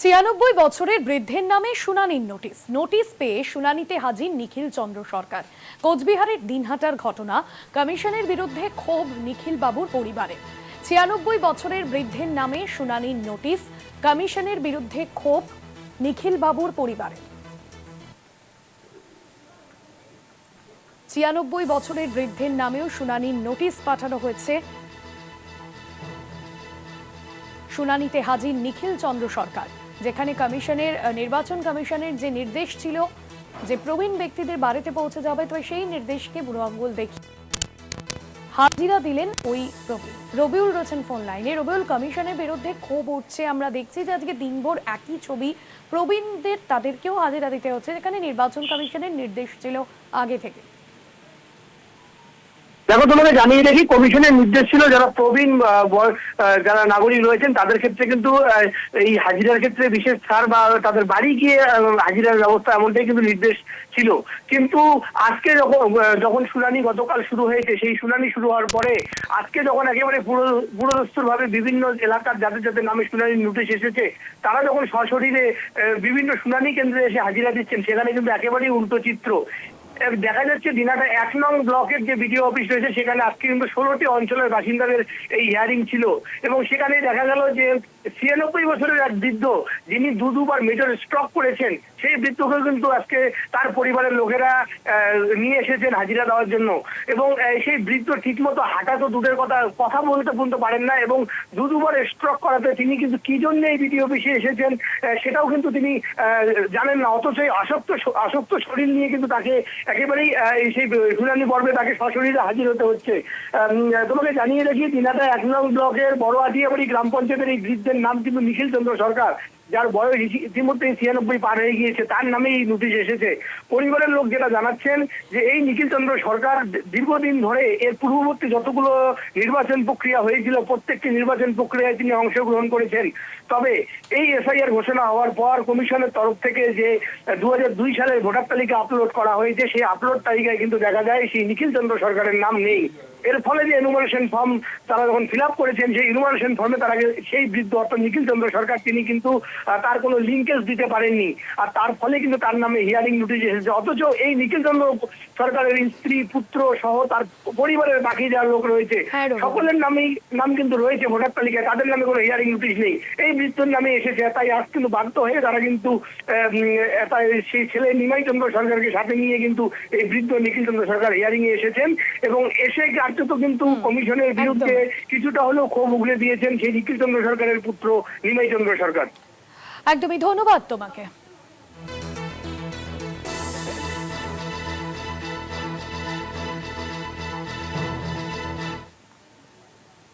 ৯৬ বছরের বৃদ্ধের নামে শুনানির নোটিশ পেয়ে শুনানিতে হাজির নিখিল চন্দ্র সরকার। কোচবিহারের দিনহাটার ঘটনা, কমিশনের বিরুদ্ধে ক্ষোভ নিখিল বাবুর পরিবারে। ৯৬ বছরের বৃদ্ধের নামে শুনানির নোটিশ, কমিশনের বিরুদ্ধে ক্ষোভ নিখিল বাবুর পরিবারে। ৯৬ বছরের বৃদ্ধের নামেও শুনানির নোটিশ পাঠানো হয়েছে। শুনানিতে হাজির নিখিল চন্দ্র সরকার, যেখানে নির্বাচন কমিশনের যে নির্দেশ ছিল যে প্রবীণ ব্যক্তিদের বাড়িতে পৌঁছে যাবে, তো সেই নির্দেশকে বুড়ো আঙ্গুল দেখি হাজিরা দিলেন ওই প্রবীণ। রবিউল রয়েছেন ফোন লাইনে। রবিউল, কমিশনের বিরুদ্ধে ক্ষোভ উঠছে, আমরা দেখছি যে আজকে দিনভর একই ছবি, প্রবীণদের তাদেরকেও হাজিরা দিতে হচ্ছে, যেখানে নির্বাচন কমিশনের নির্দেশ ছিল আগে থেকে। দেখো, তোমাকে জানিয়ে রাখি, কমিশনের নির্দেশ ছিল যারা প্রবীণ যারা নাগরিক রয়েছেন তাদের ক্ষেত্রে কিন্তু এই হাজিরার ক্ষেত্রে বিশেষ ছাড় বা তাদের বাড়ি গিয়ে হাজিরার ব্যবস্থা, এমনটাই কিন্তু নির্দেশ ছিল। কিন্তু আজকে যখন শুনানি গতকাল শুরু হয়েছে, সেই শুনানি শুরু হওয়ার পরে আজকে যখন একেবারে পুরোদস্তুর ভাবে বিভিন্ন এলাকার যাদের যাদের নামে শুনানির নোটিশ এসেছে, তারা যখন সশরীরে বিভিন্ন শুনানি কেন্দ্রে এসে হাজিরা দিচ্ছেন, সেখানে কিন্তু একেবারেই উল্টো চিত্র দেখা যাচ্ছে। দিনাটা ১ নং ব্লকের যে বিডিও অফিস রয়েছে, সেখানে আজকে কিন্তু ১৬টি অঞ্চলের বাসিন্দাদের এই হিয়ারিং ছিল, এবং সেখানে দেখা গেল যে ৯৬ বছরের এক বৃদ্ধ, যিনি দুবার মেজর স্ট্রোক করেছেন, সেই বৃদ্ধকে কিন্তু আজকে তার পরিবারের লোকেরা নিয়ে এসেছেন হাজিরা দেওয়ার জন্য। এবং সেই বৃদ্ধ ঠিকমতো হাঁটা তো দূরের কথা বলতে পর্যন্ত পারেন না, এবং দুবার স্ট্রোক করাতে তিনি কিন্তু কি জন্য এই বিডিও অফিসে এসেছেন সেটাও কিন্তু তিনি জানেন না। অথচ এই আসক্ত শরীর নিয়ে কিন্তু তাকে একেবারেই সেই শুনানি পর্বে তাকে সশরীরে হাজির হতে হচ্ছে। তোমাকে জানিয়ে রাখি, দিনাটা ১ নং ব্লকের বড় আটিয়াবাড়ি গ্রাম পঞ্চায়েতের এই বৃদ্ধের নাম কিন্তু নিখিল চন্দ্র সরকার, যার বয়স ইতিমধ্যে ৯৬ পার হয়ে গিয়েছে। তার নামে এই নোটিশ এসেছে। পরিবারের লোক যেটা জানাচ্ছেন যে এই নিখিল চন্দ্র সরকার দীর্ঘদিন ধরে এর পূর্ববর্তী যতগুলো নির্বাচন প্রক্রিয়া হয়েছিল, প্রত্যেকটি নির্বাচন প্রক্রিয়ায় তিনি অংশগ্রহণ করেছেন। তবে এই এসআইআর ঘোষণা হওয়ার পর কমিশনের তরফ থেকে যে ২০০২ সালের ভোটার তালিকা আপলোড করা হয়েছে, সেই আপলোড তালিকায় কিন্তু দেখা যায় সেই নিখিল চন্দ্র সরকারের নাম নেই। এর ফলে যে এনুমারেশন ফর্ম তারা যখন ফিল আপ করেছেন, সেই এনুমারেশন ফর্মে তারা সেই বৃদ্ধ অর্থাৎ নিখিল চন্দ্র সরকার তিনি কিন্তু তার কোনো লিঙ্কেজ দিতে পারেননি, আর তার ফলে কিন্তু তার নামে হিয়ারিং নোটিশ এসেছে। অথচ এই নিখিল চন্দ্র সরকারের স্ত্রী, পুত্র সহ তার পরিবারের বাকি যারা লোক রয়েছে, সকলের নাম কিন্তু রয়েছে ভোটার তালিকায়, তাদের নামে কোনো হিয়ারিং নোটিশ নেই। এই বৃদ্ধর নামে এসেছে। তাই আজ কিন্তু বাধ্য হয়ে তারা কিন্তু সেই ছেলে নিমাই চন্দ্র সরকারকে সাথে নিয়ে কিন্তু এই বৃদ্ধ নিখিল চন্দ্র সরকার হিয়ারিং এ এসেছেন, এবং এসে কার্যত কিন্তু কমিশনের বিরুদ্ধে কিছুটা হলেও ক্ষোভ উগড়ে দিয়েছেন সেই নিখিল চন্দ্র সরকারের পুত্র নিমাই চন্দ্র সরকার। একদমই, ধন্যবাদ তোমাকে।